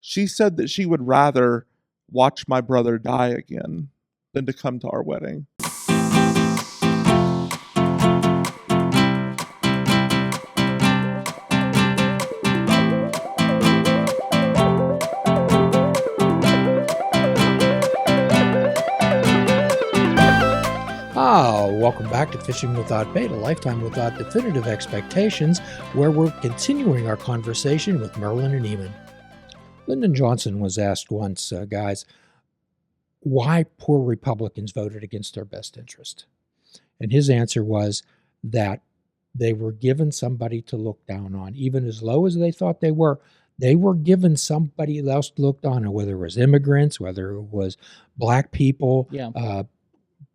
She said that she would rather watch my brother die again than to come to our wedding. Welcome back to Fishing Without Bait, a lifetime without definitive expectations, where we're continuing our conversation with Merlin and Eamon. Lyndon Johnson was asked once, guys, why poor Republicans voted against their best interest. And his answer was that they were given somebody to look down on, even as low as they thought they were. They were given somebody else to look down on, whether it was immigrants, whether it was black people,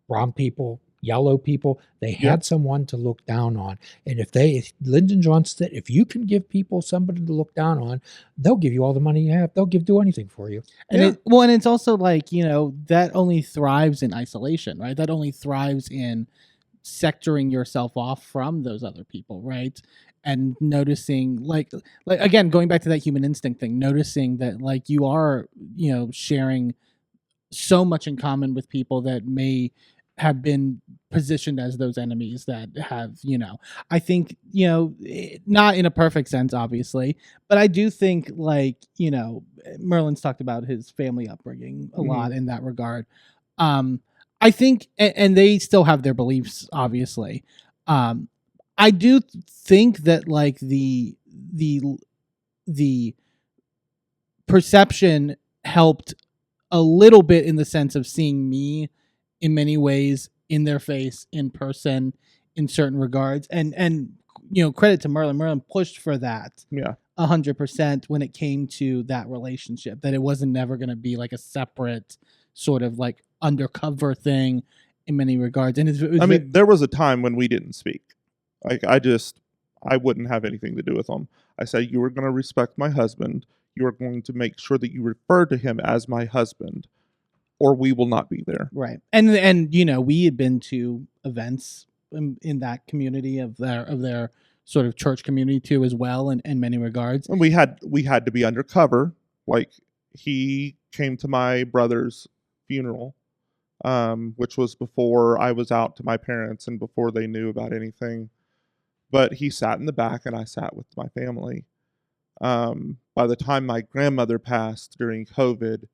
brown people, yellow people. They had someone to look down on. And if Lyndon Johnson said, if you can give people somebody to look down on, they'll give you all the money you have. They'll do anything for you. And and it's also like, that only thrives in isolation, right? That only thrives in sectoring yourself off from those other people, right? And noticing, like again, going back to that human instinct thing, noticing that like you are, sharing so much in common with people that may have been positioned as those enemies that have, I think, not in a perfect sense, obviously, but I do think like, Merlin's talked about his family upbringing a lot in that regard. I think, and they still have their beliefs, obviously. I do think that like the perception helped a little bit in the sense of seeing me in many ways in their face, in person, in certain regards. And credit to Merlin. Merlin pushed for that 100% when it came to that relationship, that it wasn't never going to be like a separate sort of like undercover thing in many regards. And there was a time when we didn't speak. Like I wouldn't have anything to do with them. I said, you are going to respect my husband. You are going to make sure that you refer to him as my husband, or we will not be there. Right. And we had been to events in that community of their sort of church community too as well in many regards. And we had to be undercover. Like he came to my brother's funeral, which was before I was out to my parents and before they knew about anything. But he sat in the back and I sat with my family. By the time my grandmother passed during COVID,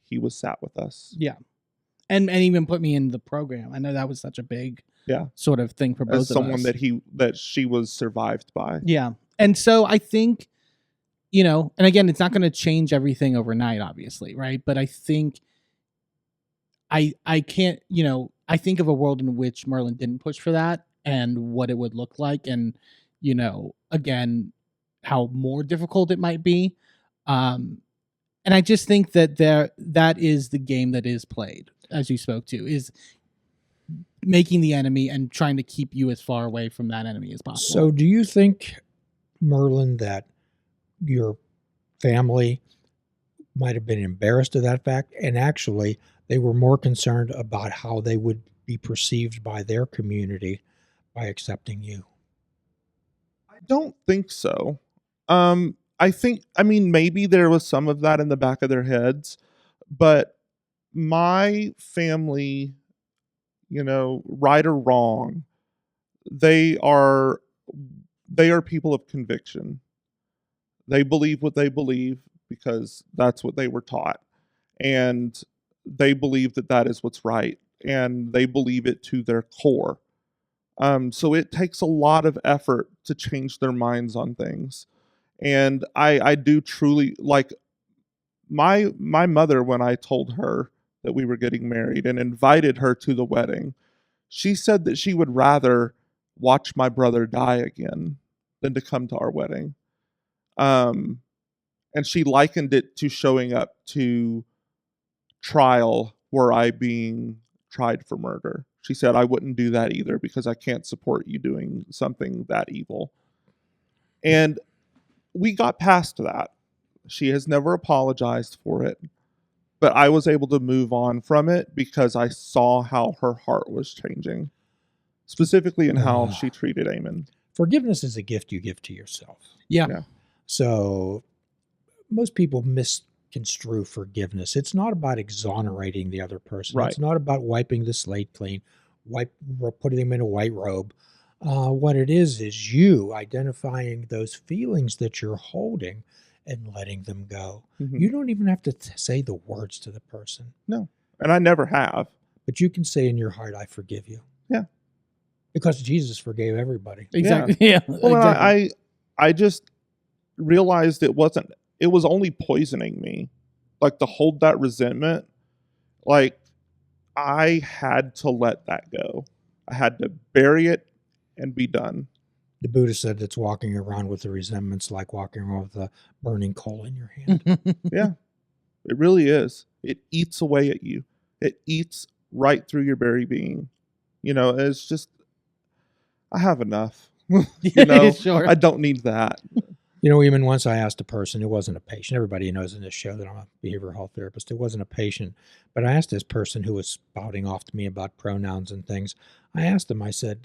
he was sat with us. Yeah. And even put me in the program. I know that was such a big sort of thing for both of us. As someone that she was survived by. Yeah. And so I think, and again, it's not going to change everything overnight, obviously, right? But I think I can't, I think of a world in which Merlin didn't push for that and what it would look like. And, again, how more difficult it might be. And I just think that that is the game that is played, as you spoke to, is making the enemy and trying to keep you as far away from that enemy as possible. So do you think, Merlin, that your family might have been embarrassed of that fact, and actually they were more concerned about how they would be perceived by their community by accepting you? I don't think so. Maybe there was some of that in the back of their heads, but my family, right or wrong, they are people of conviction. They believe what they believe because that's what they were taught. And they believe that that is what's right. And they believe it to their core. So it takes a lot of effort to change their minds on things. And I do truly, like my mother, when I told her that we were getting married and invited her to the wedding, she said that she would rather watch my brother die again than to come to our wedding. And she likened it to showing up to trial were I being tried for murder. She said, I wouldn't do that either because I can't support you doing something that evil. And we got past that. She has never apologized for it, but I was able to move on from it because I saw how her heart was changing, specifically in how she treated Eamon. Forgiveness is a gift you give to yourself. Yeah. So most people misconstrue forgiveness. It's not about exonerating the other person. Right. It's not about wiping the slate clean, putting them in a white robe. What it is you identifying those feelings that you're holding and letting them go. Mhm. You don't even have to say the words to the person, No. And I never have. but you can say in your heart, I forgive you. Yeah. Because Jesus forgave everybody. Exactly. Yeah. Well, exactly. and I just realized it was only poisoning me. Like, to hold that resentment, like, I had to let that go. I had to bury it and be done. The Buddha said that's walking around with the resentment's like walking around with a burning coal in your hand. Yeah. It really is. It eats away at you. It eats right through your very being. It's just, I have enough. Sure. I don't need that. Even once I asked a person, it wasn't a patient. Everybody knows in this show that I'm a behavioral health therapist. It wasn't a patient, but I asked this person who was spouting off to me about pronouns and things. I asked him, I said,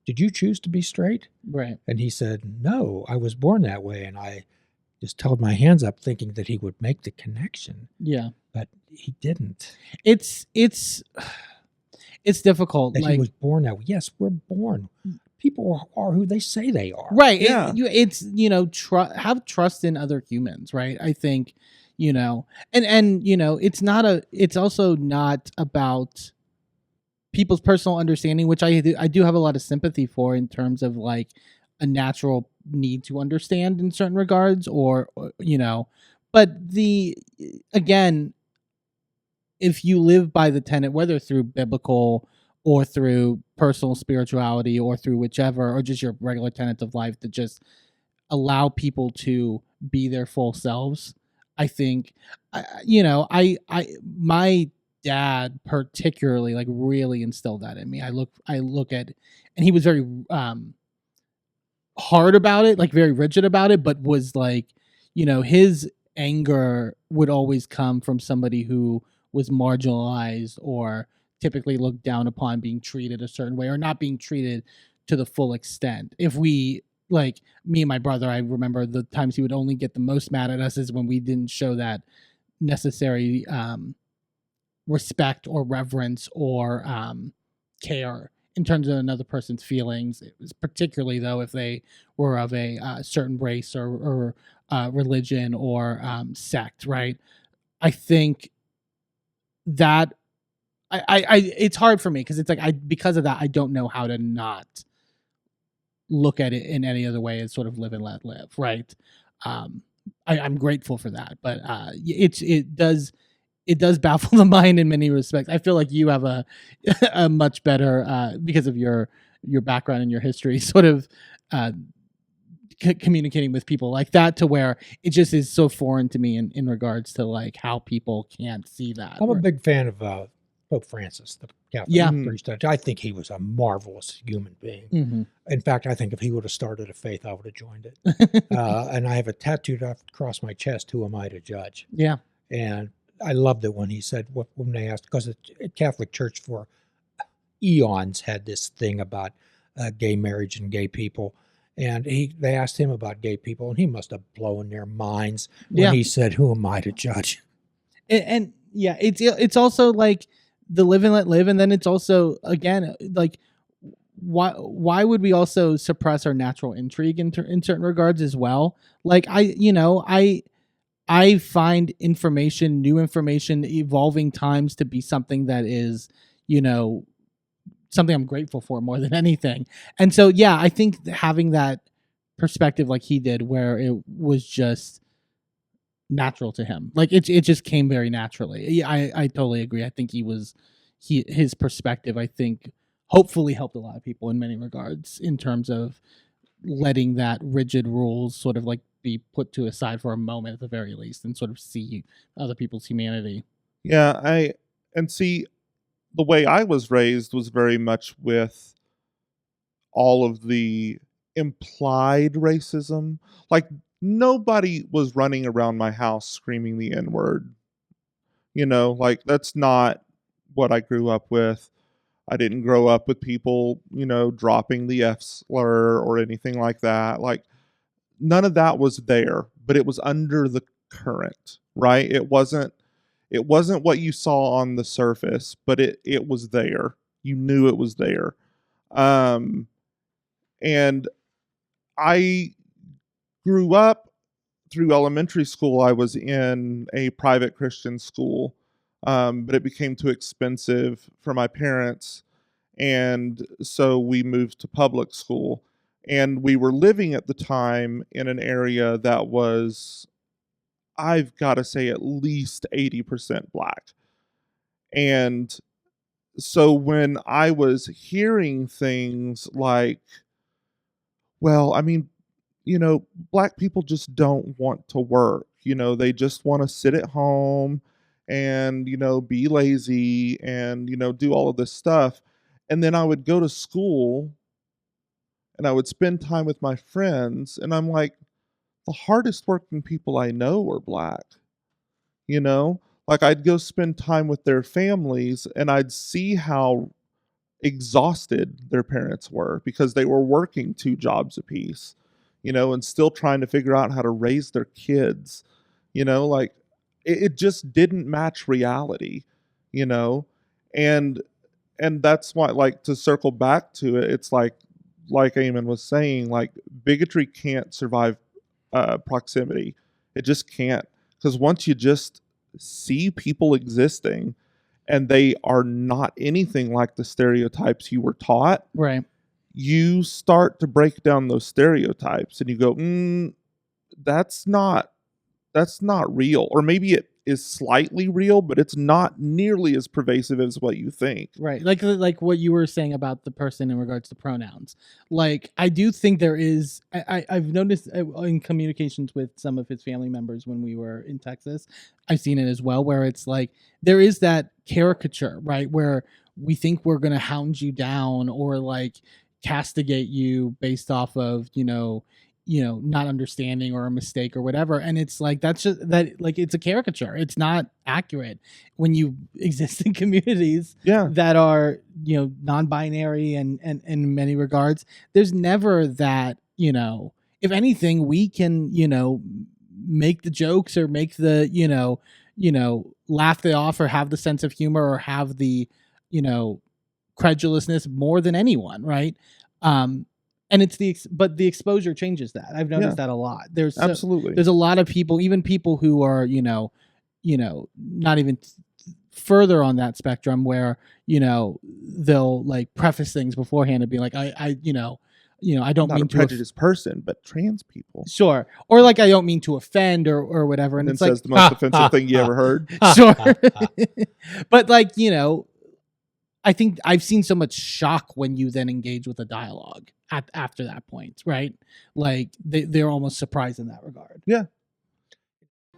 did you choose to be straight? Right. And he said, no, I was born that way. And I just held my hands up thinking that he would make the connection, Yeah. but he didn't. It's difficult. That Like, he was born that way. Yes, we're born. People are who they say they are. right. Yeah. It's have trust in other humans, right? I think, and it's also not about people's personal understanding, which I do have a lot of sympathy for in terms of like a natural need to understand in certain regards, or but again, if you live by the tenet, whether through biblical or through personal spirituality or through whichever, or just your regular tenets of life, to just allow people to be their full selves, I think, my dad particularly like really instilled that in me. I look at, and he was very hard about it, like very rigid about it, but was like, his anger would always come from somebody who was marginalized or typically looked down upon, being treated a certain way or not being treated to the full extent. If we, like me and my brother, I remember the times he would only get the most mad at us is when we didn't show that necessary respect or reverence or care in terms of another person's feelings. It was particularly though if they were of a certain race or religion or sect, right? I think that I it's hard for me because it's like because of that I don't know how to not look at it in any other way as sort of live and let live, right? I'm grateful for that, but it does baffle the mind in many respects. I feel like you have a a much better because of your background and your history, sort of communicating with people like that, to where it just is so foreign to me in regards to like how people can't see that. I'm a big fan of Pope Francis, the Catholic priest. I think he was a marvelous human being. Mm-hmm. In fact, I think if he would have started a faith, I would have joined it. And I have it tattooed across my chest, "Who am I to judge?" Yeah. And I loved it when he said, when they asked, because the Catholic Church for eons had this thing about gay marriage and gay people. And they asked him about gay people, and he must have blown their minds when he said, "Who am I to judge?" And yeah, it's also like the live and let live, and then it's also again like why would we also suppress our natural intrigue in certain regards as well? Like I find new information, evolving times to be something that is, something I'm grateful for more than anything. And so, yeah, I think having that perspective like he did, where it was just natural to him, like it just came very naturally. Yeah, I totally agree. I think his perspective, I think, hopefully helped a lot of people in many regards in terms of letting that rigid rules sort of like be put to aside for a moment at the very least, and sort of see other people's humanity. Yeah, see, the way I was raised was very much with all of the implied racism. Like, nobody was running around my house screaming the N-word. Like, that's not what I grew up with. I didn't grow up with people, dropping the F slur or anything like that. Like, none of that was there. but it was under the current, right? It wasn't what you saw on the surface, but it was there. You knew it was there. And I grew up through elementary school. I was in a private Christian school, but it became too expensive for my parents. And so we moved to public school. And we were living at the time in an area that was, I've got to say, at least 80% black. And so when I was hearing things like, well, I mean, black people just don't want to work. They just want to sit at home and, be lazy and, do all of this stuff. And then I would go to school and I would spend time with my friends. And I'm like, the hardest working people I know are black. Like I'd go spend time with their families and I'd see how exhausted their parents were because they were working 2 jobs apiece, and still trying to figure out how to raise their kids, like it just didn't match reality, and that's why, like, to circle back to it, it's like Eamon was saying, like, bigotry can't survive proximity. It just can't, because once you just see people existing and they are not anything like the stereotypes you were taught, right, you start to break down those stereotypes and you go, that's not real. Or maybe it is slightly real, but it's not nearly as pervasive as what you think. right. Like what you were saying about the person in regards to pronouns. Like, I do think there is, I've noticed in communications with some of his family members when we were in Texas, I've seen it as well, where it's like, there is that caricature, right? Where we think we're going to hound you down or like castigate you based off of, not understanding or a mistake or whatever. And it's like, that's just that, like, it's a caricature. It's not accurate when you exist in communities that are, non-binary and in many regards. There's never that, if anything, we can, make the jokes or make the, laugh it off or have the sense of humor or have the, credulousness more than anyone. Right. And it's but the exposure changes that. I've noticed that a lot. Absolutely. There's a lot of people, even people who are, not even further on that spectrum where, they'll like preface things beforehand and be like, I don't not mean a to prejudiced person, but trans people. Sure. Or like, I don't mean to offend or whatever. And it's then like, says the most offensive thing you ever heard. Sure. But like, I think I've seen so much shock when you then engage with a dialogue after that point, right? Like they're almost surprised in that regard. Yeah.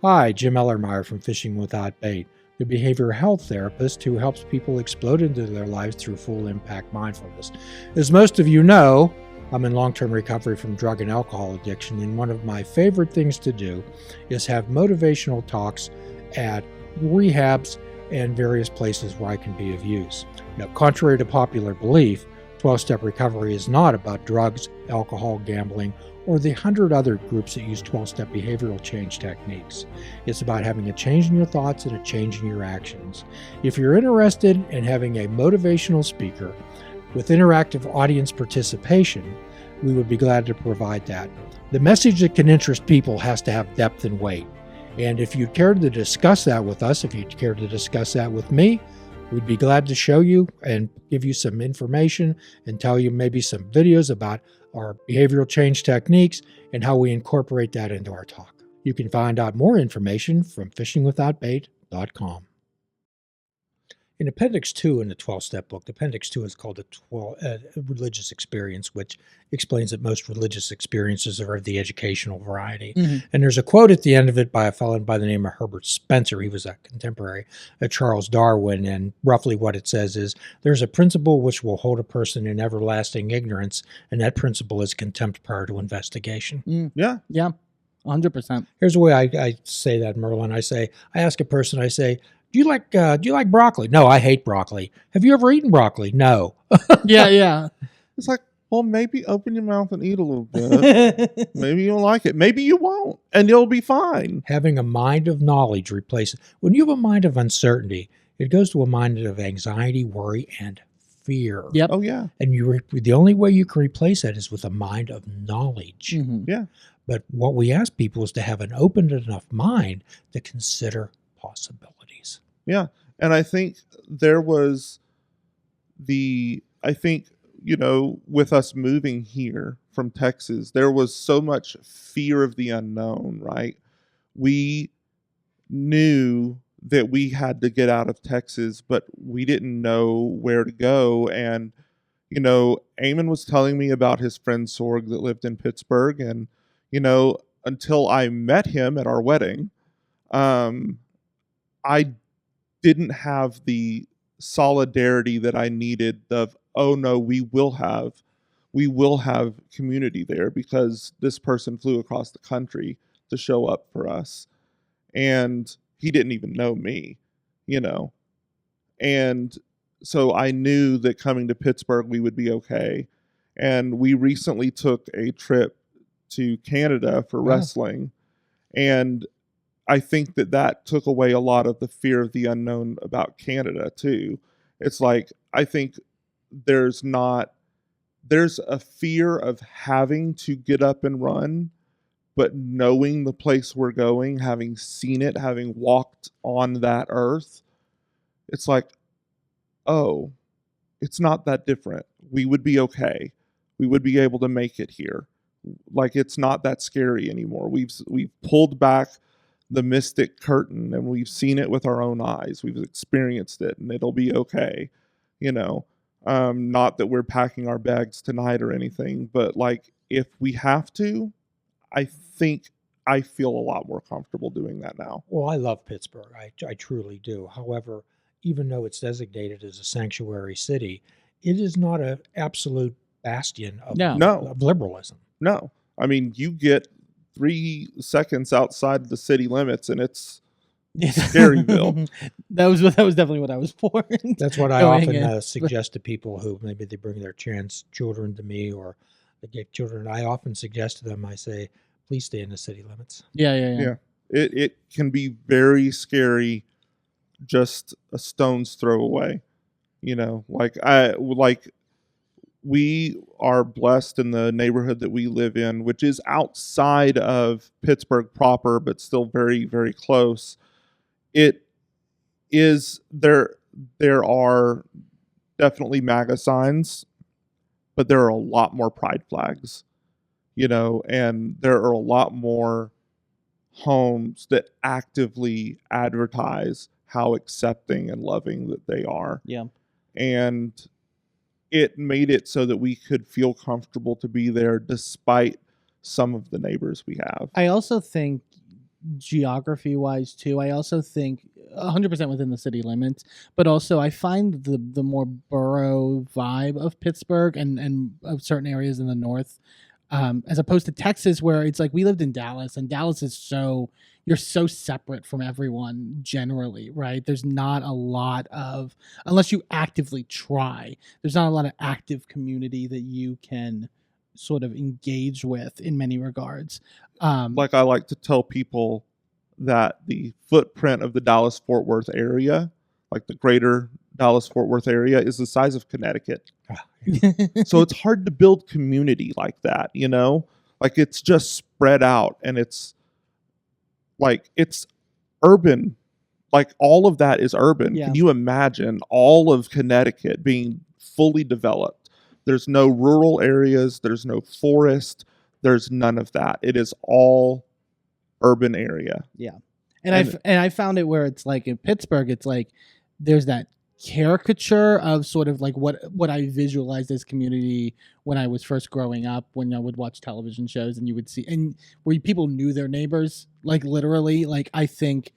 Hi, Jim Ellermeyer from Fishing Without Bait, the behavioral health therapist who helps people explode into their lives through full impact mindfulness. As most of you know, I'm in long-term recovery from drug and alcohol addiction, and one of my favorite things to do is have motivational talks at rehabs and various places where I can be of use. Now, contrary to popular belief, 12-step recovery is not about drugs, alcohol, gambling, or the 100 other groups that use 12-step behavioral change techniques. It's about having a change in your thoughts and a change in your actions. If you're interested in having a motivational speaker with interactive audience participation, we would be glad to provide that. The message that can interest people has to have depth and weight. And if you'd care to discuss that with us, if you'd care to discuss that with me, we'd be glad to show you and give you some information and tell you maybe some videos about our behavioral change techniques and how we incorporate that into our talk. You can find out more information from fishingwithoutbait.com. In Appendix 2 in the 12-step book, Appendix 2 is called a religious experience, which explains that most religious experiences are of the educational variety. Mm-hmm. And there's a quote at the end of it by a fellow by the name of Herbert Spencer. He was a contemporary of Charles Darwin, and roughly what it says is, there's a principle which will hold a person in everlasting ignorance, and that principle is contempt prior to investigation. Mm. Yeah, 100%. Here's the way I say that, Merlin. I ask a person, I say, do you like broccoli? No, I hate broccoli. Have you ever eaten broccoli? No. Yeah. It's like, Well, maybe open your mouth and eat a little bit. Maybe you'll like it. Maybe you won't, and you'll be fine. Having a mind of knowledge replaces. When you have a mind of uncertainty, it goes to a mind of anxiety, worry, and fear. Yep. Oh, yeah. And the only way you can replace that is with a mind of knowledge. Mhm. Yeah. But what we ask people is to have an open enough mind to consider possibilities. Yeah. And I think there was with us moving here from Texas, there was so much fear of the unknown, right? We knew that we had to get out of Texas, but we didn't know where to go. And, Eamon was telling me about his friend Sorg that lived in Pittsburgh. And, until I met him at our wedding, I didn't have the solidarity that I needed of, oh no, we will have community there because this person flew across the country to show up for us. And he didn't even know me, And so I knew that coming to Pittsburgh, we would be okay. And we recently took a trip to Canada for wrestling. And I think that took away a lot of the fear of the unknown about Canada too. It's like, I think there's a fear of having to get up and run, but knowing the place we're going, having seen it, having walked on that earth, it's like, oh, it's not that different. We would be okay. We would be able to make it here. Like, it's not that scary anymore. We've pulled back the mystic curtain and we've seen it with our own eyes. We've experienced it and it'll be okay. Not that we're packing our bags tonight or anything, but like, if we have to, I think I feel a lot more comfortable doing that now. Well, I love Pittsburgh. I truly do. However, even though it's designated as a sanctuary city, it is not an absolute bastion of liberalism. No. I mean, you get 3 seconds outside the city limits and it's Scaryville. That was definitely what I was for. That's what I often suggest to people who maybe they bring their trans children to me or the gay children. I often suggest to them, I say, please stay in the city limits. Yeah. It can be very scary just a stone's throw away. We are blessed in the neighborhood that we live in, which is outside of Pittsburgh proper, but still very, very close. It is there are definitely MAGA signs, but there are a lot more pride flags, and there are a lot more homes that actively advertise how accepting and loving that they are. Yeah. And it made it so that we could feel comfortable to be there despite some of the neighbors we have. I also think geography wise too, I also think 100% within the city limits, but also I find the more borough vibe of Pittsburgh and of certain areas in the north, as opposed to Texas, where it's like we lived in Dallas, and Dallas is you're so separate from everyone generally, right? There's not a lot of, unless you actively try, there's not a lot of active community that you can sort of engage with in many regards. Like I like to tell people that the footprint of the Dallas-Fort Worth area, like the greater Dallas-Fort Worth area, is the size of Connecticut. So it's hard to build community like that, Like, it's just spread out and it's urban. Like, all of that is urban. Yeah. Can you imagine all of Connecticut being fully developed? There's no rural areas. There's no forest. There's none of that. It is all urban area. Yeah. And I found it where it's like in Pittsburgh, it's like there's that caricature of sort of like what I visualized as community when I was first growing up, when I would watch television shows and you would see, and where people knew their neighbors, like literally, like I think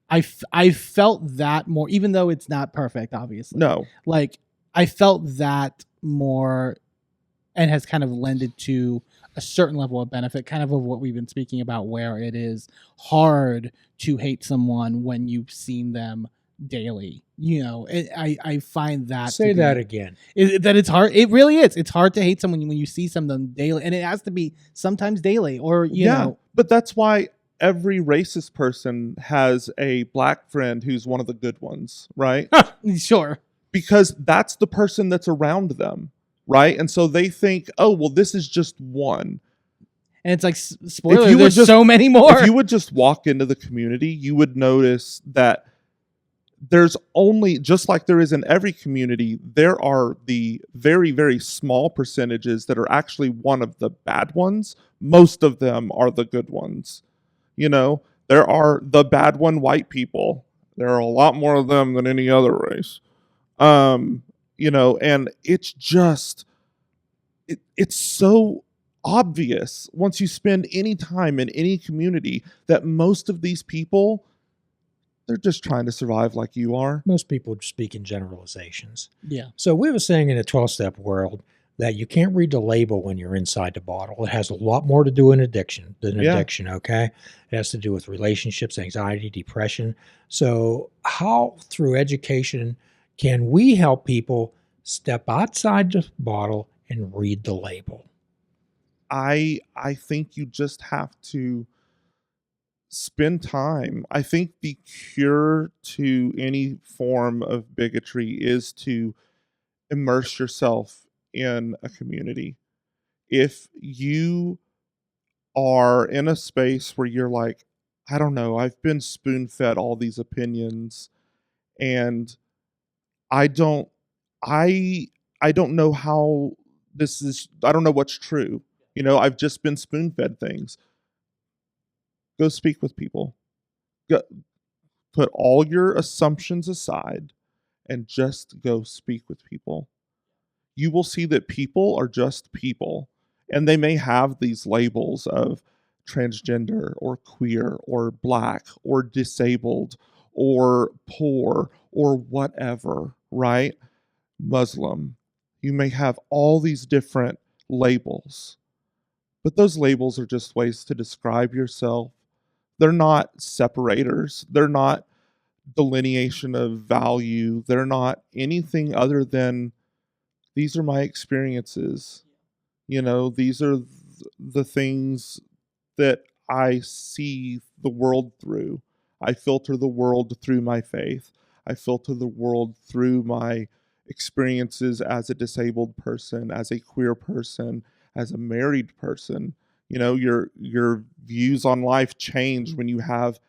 I felt that more, even though it's not perfect, obviously. No. Like I felt that more, and has kind of lended to a certain level of benefit, kind of what we've been speaking about, where it is hard to hate someone when you've seen them daily. I find that Say that again. that it's hard. It really is. It's hard to hate someone when you see some of them daily, and it has to be sometimes daily, or you know. But that's why every racist person has a black friend who's one of the good ones, right? Sure. Because that's the person that's around them, right? And so they think, oh, well, this is just one. And it's like, spoiler, there's so many more. If you would just walk into the community, you would notice that there's only, just like there is in every community, there are the very, very small percentages that are actually one of the bad ones. Most of them are the good ones. There are the bad one white people. There are a lot more of them than any other race. And it's just, it's so obvious once you spend any time in any community that most of these people, they're just trying to survive like you are. Most people speak in generalizations. Yeah. So we have a saying in a 12-step world that you can't read the label when you're inside the bottle. It has a lot more to do in addiction than addiction, okay? It has to do with relationships, anxiety, depression. So how, through education, can we help people step outside the bottle and read the label? I think you just have to spend time. I think the cure to any form of bigotry is to immerse yourself in a community. If you are in a space where you're like, I don't know, I've been spoon-fed all these opinions and I don't know how this is, I don't know what's true. I've just been spoon-fed things. Go speak with people. Put all your assumptions aside and just go speak with people. You will see that people are just people, and they may have these labels of transgender or queer or black or disabled or poor or whatever, right? Muslim. You may have all these different labels, but those labels are just ways to describe yourself. They're not separators. They're not delineation of value. They're not anything other than, these are my experiences. These are the things that I see the world through. I filter the world through my faith. I filter the world through my experiences as a disabled person, as a queer person, as a married person. Your views on life change when you have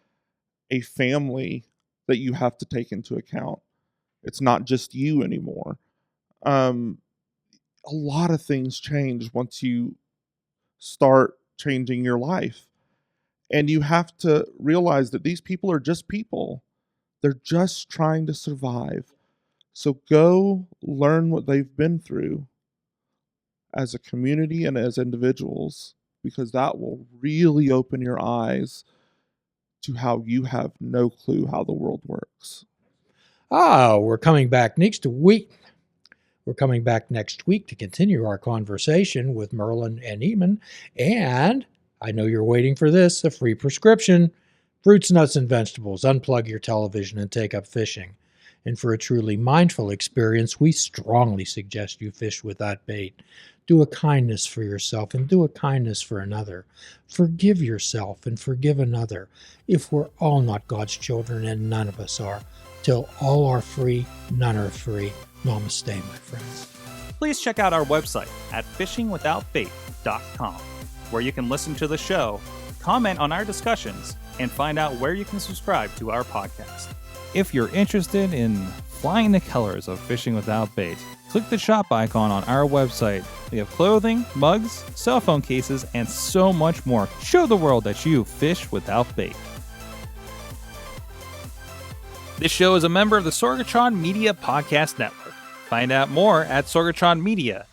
a family that you have to take into account. It's not just you anymore. A lot of things change once you start changing your life. And you have to realize that these people are just people. They're just trying to survive. So go learn what they've been through as a community and as individuals, because that will really open your eyes to how you have no clue how the world works. We're coming back next week. We're coming back next week to continue our conversation with Merlin and Eamon. And I know you're waiting for this, a free prescription. Fruits, nuts, and vegetables. Unplug your television and take up fishing. And for a truly mindful experience, we strongly suggest you fish without bait. Do a kindness for yourself and do a kindness for another. Forgive yourself and forgive another. If we're all not God's children, and none of us are, till all are free, none are free. Namaste, my friends. Please check out our website at fishingwithoutbait.com, where you can listen to the show, comment on our discussions, and find out where you can subscribe to our podcast. If you're interested in flying the colors of Fishing Without Bait, click the shop icon on our website. We have clothing, mugs, cell phone cases, and so much more. Show the world that you fish without bait. This show is a member of the Sorgatron Media Podcast Network. Find out more at sorgatronmedia.com.